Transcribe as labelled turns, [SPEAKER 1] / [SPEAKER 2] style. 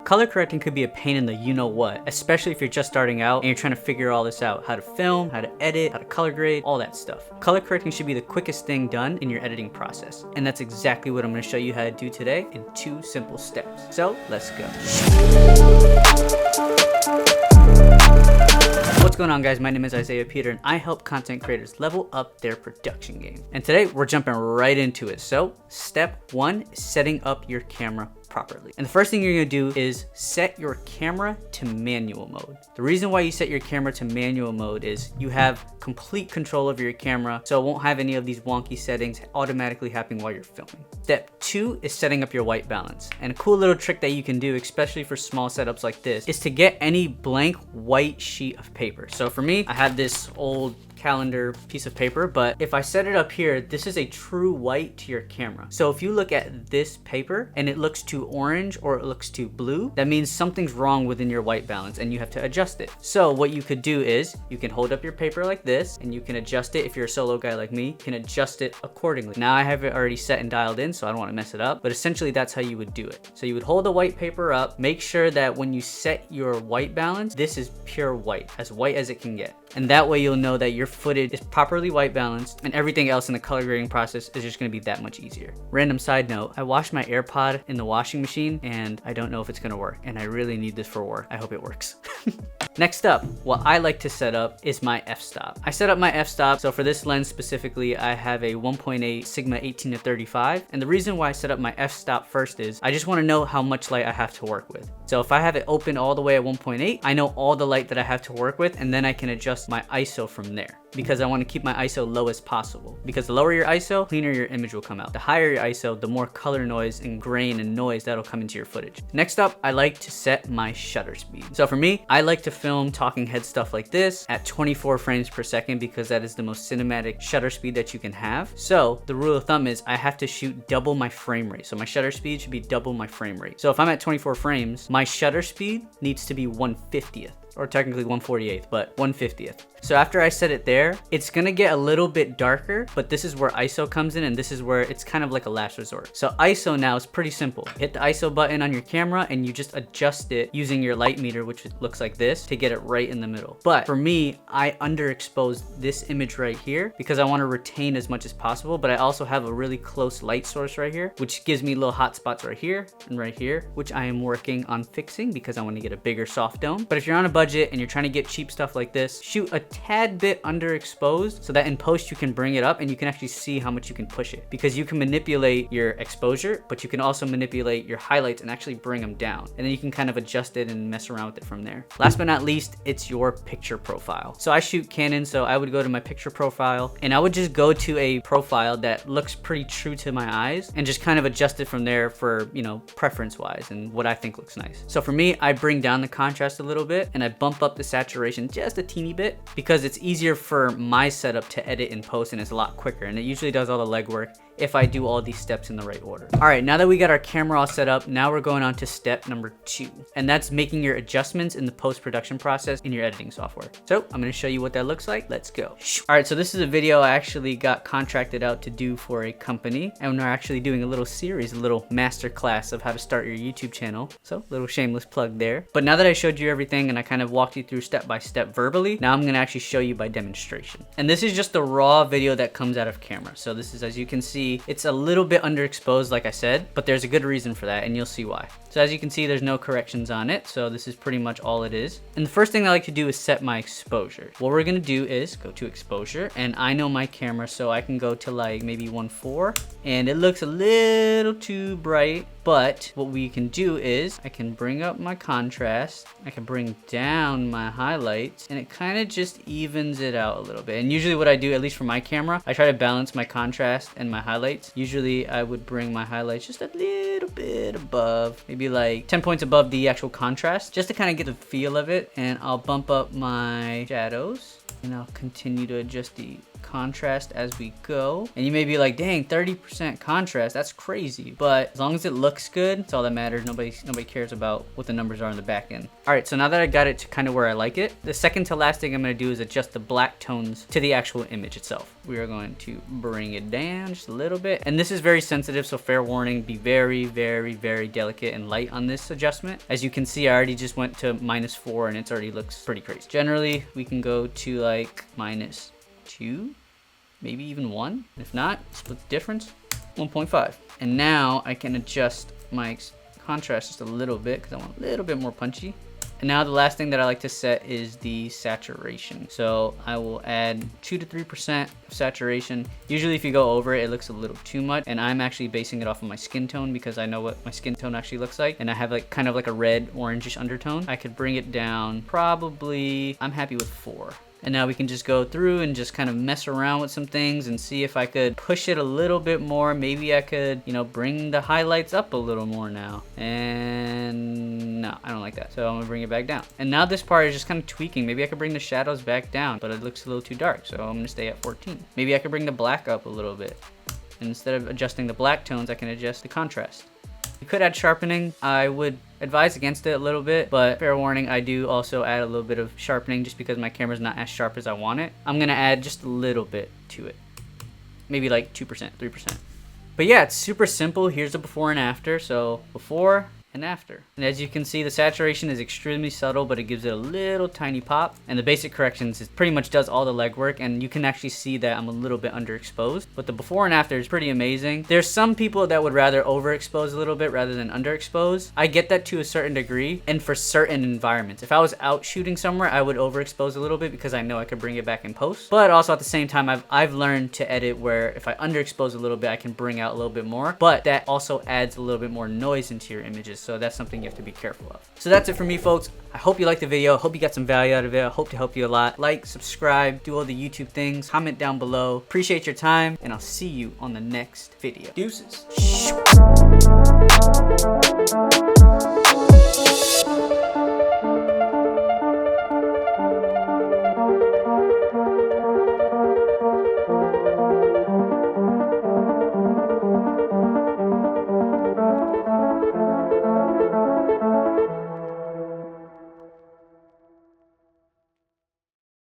[SPEAKER 1] color correcting could be a pain in the you-know-what, especially if you're just starting out and you're trying to figure all this out. How to film, how to edit, how to color grade, all that stuff. Color correcting should be the quickest thing done in your editing process. And that's exactly what I'm going to show you how to do today in 2 simple steps. So let's go. What's going on, guys? My name is Isaiah Peter and I help content creators level up their production game. And today we're jumping right into it. So step 1 is setting up your camera properly. And the first thing you're going to do is set your camera to manual mode. The reason why you set your camera to manual mode is you have complete control over your camera, so it won't have any of these wonky settings automatically happening while you're filming. Step 2 is setting up your white balance. And a cool little trick that you can do, especially for small setups like this, is to get any blank white sheet of paper. So for me, I have this old calendar piece of paper, but if I set it up here, this is a true white to your camera. So if you look at this paper and it looks too orange or it looks too blue, that means something's wrong within your white balance and you have to adjust it. So what you could do is you can hold up your paper like this and you can adjust it. If you're a solo guy like me, you can adjust it accordingly. Now I have it already set and dialed in, so I don't want to mess it up, but essentially that's how you would do it. So you would hold the white paper up, make sure that when you set your white balance, this is pure white as it can get. And that way you'll know that your footage is properly white balanced and everything else in the color grading process is just going to be that much easier. Random side note, I washed my AirPod in the washing machine and I don't know if it's going to work, and I really need this for work. I hope it works. Next up, what I like to set up is my f-stop. I set up my f-stop, so for this lens specifically, I have a 1.8 Sigma 18-35, and the reason why I set up my f-stop first is I just want to know how much light I have to work with. So if I have it open all the way at 1.8, I know all the light that I have to work with, and then I can adjust my ISO from there, because I want to keep my ISO low as possible. Because the lower your ISO, cleaner your image will come out. The higher your ISO, the more color noise and grain and noise that'll come into your footage. Next up, I like to set my shutter speed. So for me, I like to film talking head stuff like this at 24 frames per second because that is the most cinematic shutter speed that you can have. So the rule of thumb is I have to shoot double my frame rate. So my shutter speed should be double my frame rate. So if I'm at 24 frames, my shutter speed needs to be 1/50th. Or technically 1/48th, but 1/50th. So after I set it there, it's gonna get a little bit darker, but this is where ISO comes in, and this is where it's kind of like a last resort. So ISO now is pretty simple. Hit the ISO button on your camera and you just adjust it using your light meter, which looks like this, to get it right in the middle. But for me, I underexpose this image right here because I wanna retain as much as possible, but I also have a really close light source right here, which gives me little hot spots right here and right here, which I am working on fixing because I wanna get a bigger soft dome. But if you're on a budget and you're trying to get cheap stuff like this, shoot a tad bit underexposed so that in post you can bring it up and you can actually see how much you can push it, because you can manipulate your exposure, but you can also manipulate your highlights and actually bring them down, and then you can kind of adjust it and mess around with it from there. Last but not least, it's your picture profile. So I shoot Canon, so I would go to my picture profile and I would just go to a profile that looks pretty true to my eyes and just kind of adjust it from there for, you know, preference wise and what I think looks nice. So for me, I bring down the contrast a little bit and I bump up the saturation just a teeny bit because it's easier for my setup to edit in post and it's a lot quicker, and it usually does all the legwork if I do all these steps in the right order. All right, now that we got our camera all set up, now we're going on to step number 2, and that's making your adjustments in the post-production process in your editing software. So I'm gonna show you what that looks like. Let's go. All right, so this is a video I actually got contracted out to do for a company, and we're actually doing a little series, a little master class of how to start your YouTube channel. So little shameless plug there. But now that I showed you everything and I kind of walked you through step by step verbally, now I'm gonna actually show you by demonstration. And this is just the raw video that comes out of camera. So this is, as you can see, it's a little bit underexposed like I said, but there's a good reason for that and you'll see why. So as you can see, there's no corrections on it, so this is pretty much all it is. And the first thing I like to do is set my exposure. What we're gonna do is go to exposure, and I know my camera, so I can go to like maybe 1.4, and it looks a little too bright, but what we can do is I can bring up my contrast, I can bring down my highlights, and it kind of just evens it out a little bit. And usually what I do, at least for my camera, I try to balance my contrast and my highlights. Usually I would bring my highlights just a little bit above, maybe like 10 points above the actual contrast, just to kind of get the feel of it. And I'll bump up my shadows, and I'll continue to adjust the contrast as we go. And you may be like, dang, 30% contrast, that's crazy. But as long as it looks good, that's all that matters. Nobody cares about what the numbers are on the back end. All right, so now that I got it to kind of where I like it, the second to last thing I'm gonna do is adjust the black tones to the actual image itself. We are going to bring it down just a little bit. And this is very sensitive, so fair warning, be very, very, very delicate and light on this adjustment. As you can see, I already just went to -4 and it already looks pretty crazy. Generally, we can go to like -2, maybe even 1. If not, split the difference, 1.5. And now I can adjust my contrast just a little bit because I want a little bit more punchy. And now the last thing that I like to set is the saturation. So I will add 2 to 3% of saturation. Usually if you go over it, it looks a little too much. And I'm actually basing it off of my skin tone because I know what my skin tone actually looks like. And I have like kind of like a red orangish undertone. I could bring it down probably, I'm happy with 4. And now we can just go through and just kind of mess around with some things and see if I could push it a little bit more. Maybe I could, you know, bring the highlights up a little more now. And no, I don't like that. So I'm gonna bring it back down. And now this part is just kind of tweaking. Maybe I could bring the shadows back down, but it looks a little too dark. So I'm gonna stay at 14. Maybe I could bring the black up a little bit. And instead of adjusting the black tones, I can adjust the contrast. You could add sharpening. I would advise against it a little bit, but fair warning, I do also add a little bit of sharpening just because my camera's not as sharp as I want it. I'm gonna add just a little bit to it. Maybe like 2%, 3%. But yeah, it's super simple. Here's the before and after. So before and after. And as you can see, the saturation is extremely subtle, but it gives it a little tiny pop. And the basic corrections, it pretty much does all the legwork, and you can actually see that I'm a little bit underexposed. But the before and after is pretty amazing. There's some people that would rather overexpose a little bit rather than underexpose. I get that to a certain degree, and for certain environments. If I was out shooting somewhere, I would overexpose a little bit because I know I could bring it back in post. But also at the same time, I've learned to edit where if I underexpose a little bit, I can bring out a little bit more. But that also adds a little bit more noise into your images. So that's something you have to be careful of. So that's it for me, folks. I hope you liked the video. I hope you got some value out of it. I hope to help you a lot. Like, subscribe, do all the YouTube things, comment down below. Appreciate your time, and I'll see you on the next video. Deuces.